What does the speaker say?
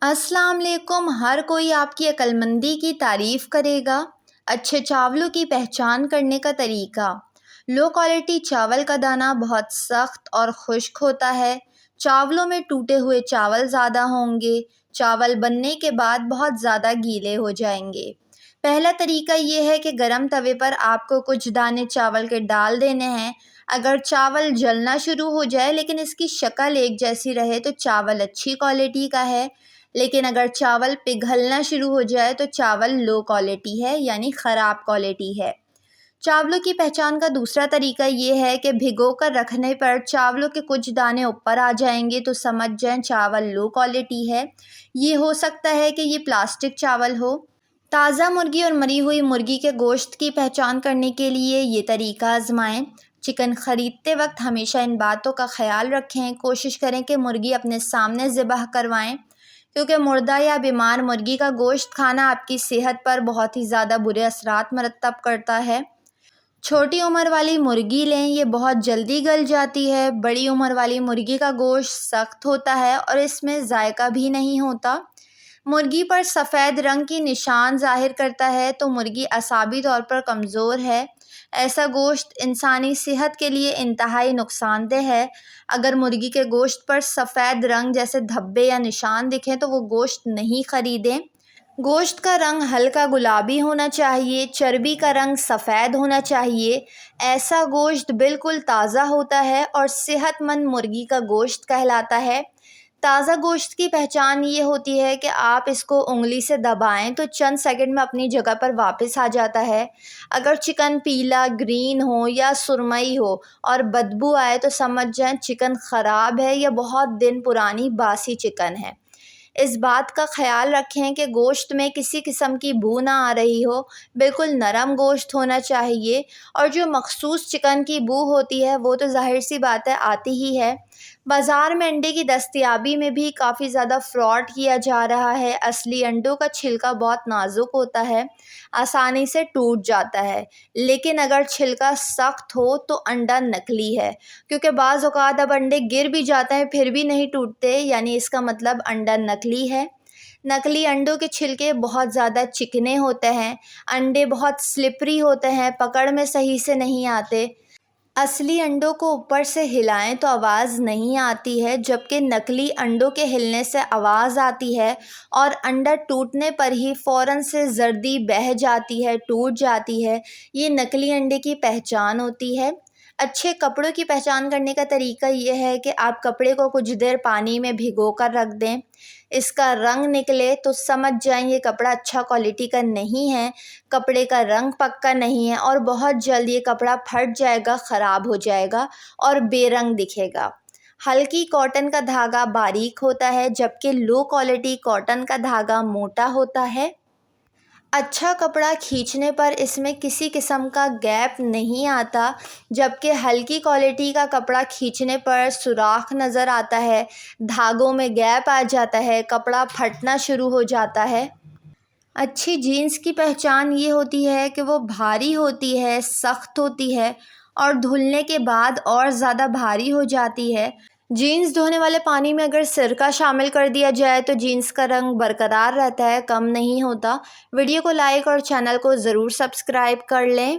अस्सलाम वालेकुम। हर कोई आपकी अक्लमंदी की तारीफ़ करेगा। अच्छे चावलों की पहचान करने का तरीका। लो क्वालिटी चावल का दाना बहुत सख्त और खुश्क होता है। चावलों में टूटे हुए चावल ज़्यादा होंगे। चावल बनने के बाद बहुत ज़्यादा गीले हो जाएंगे। पहला तरीका ये है कि गरम तवे पर आपको कुछ दाने चावल के डाल देने हैं। अगर चावल जलना शुरू हो जाए लेकिन इसकी शक्ल एक जैसी रहे तो चावल अच्छी क्वालिटी का है। लेकिन अगर चावल पिघलना शुरू हो जाए तो चावल लो क्वालिटी है, यानी ख़राब क्वालिटी है। चावलों की पहचान का दूसरा तरीका ये है कि भिगोकर रखने पर चावलों के कुछ दाने ऊपर आ जाएंगे तो समझ जाएं चावल लो क्वालिटी है। ये हो सकता है कि ये प्लास्टिक चावल हो। ताज़ा मुर्गी और मरी हुई मुर्गी के गोश्त की पहचान करने के लिए ये तरीका आजमाएं। चिकन ख़रीदते वक्त हमेशा इन बातों का ख्याल रखें। कोशिश करें कि मुर्गी अपने सामने ज़िबह करवाएं, क्योंकि मुर्दा या बीमार मुर्गी का गोश्त खाना आपकी सेहत पर बहुत ही ज़्यादा बुरे असरात मरतब करता है। छोटी उम्र वाली मुर्गी लें, ये बहुत जल्दी गल जाती है। बड़ी उम्र वाली मुर्गी का गोश्त सख्त होता है और इसमें जायका भी नहीं होता। मुर्गी पर सफ़ेद रंग की निशान ज़ाहिर करता है तो मुर्गी असाबी तौर पर कमज़ोर है। ऐसा गोश्त इंसानी सेहत के लिए इंतहाई नुकसानदेह है। अगर मुर्गी के गोश्त पर सफ़ेद रंग जैसे धब्बे या निशान दिखें तो वो गोश्त नहीं ख़रीदें। गोश्त का रंग हल्का गुलाबी होना चाहिए, चर्बी का रंग सफ़ेद होना चाहिए। ऐसा गोश्त बिल्कुल ताज़ा होता है और सेहतमंद मुर्गी का गोश्त कहलाता है। ताज़ा गोश्त की पहचान ये होती है कि आप इसको उंगली से दबाएं तो चंद सेकंड में अपनी जगह पर वापस आ जाता है। अगर चिकन पीला, ग्रीन हो या सुरमई हो और बदबू आए तो समझ जाएं चिकन ख़राब है या बहुत दिन पुरानी बासी चिकन है। इस बात का ख्याल रखें कि गोश्त में किसी किस्म की बू ना आ रही हो। बिल्कुल नरम गोश्त होना चाहिए और जो मखसूस चिकन की बू होती है वो तो ज़ाहिर सी बात है आती ही है। बाज़ार में अंडे की दस्तयाबी में भी काफ़ी ज़्यादा फ्रॉड किया जा रहा है। असली अंडों का छिलका बहुत नाजुक होता है, आसानी से टूट जाता है। लेकिन अगर छिलका सख्त हो तो अंडा नकली है, क्योंकि बाज़ औक़ात अब अंडे गिर भी जाते हैं फिर भी नहीं टूटते, यानी इसका मतलब अंडा नकली है। नकली अंडों के छिलके बहुत ज़्यादा चिकने होते हैं। अंडे बहुत स्लिपरी होते हैं, पकड़ में सही से नहीं आते। असली अंडों को ऊपर से हिलाएं तो आवाज़ नहीं आती है, जबकि नकली अंडों के हिलने से आवाज़ आती है और अंडा टूटने पर ही फ़ौरन से जर्दी बह जाती है, टूट जाती है। ये नकली अंडे की पहचान होती है। अच्छे कपड़ों की पहचान करने का तरीका ये है कि आप कपड़े को कुछ देर पानी में भिगो कर रख दें। इसका रंग निकले तो समझ जाएं ये कपड़ा अच्छा क्वालिटी का नहीं है, कपड़े का रंग पक्का नहीं है और बहुत जल्द ये कपड़ा फट जाएगा, ख़राब हो जाएगा और बेरंग दिखेगा। हल्की कॉटन का धागा बारीक होता है, जबकि लो क्वालिटी कॉटन का धागा मोटा होता है। अच्छा कपड़ा खींचने पर इसमें किसी किस्म का गैप नहीं आता, जबकि हल्की क्वालिटी का कपड़ा खींचने पर सुराख नज़र आता है, धागों में गैप आ जाता है, कपड़ा फटना शुरू हो जाता है। अच्छी जीन्स की पहचान ये होती है कि वो भारी होती है, सख्त होती है और धुलने के बाद और ज़्यादा भारी हो जाती है। जीन्स धोने वाले पानी में अगर सिरका शामिल कर दिया जाए तो जीन्स का रंग बरकरार रहता है, कम नहीं होता। वीडियो को लाइक और चैनल को ज़रूर सब्सक्राइब कर लें।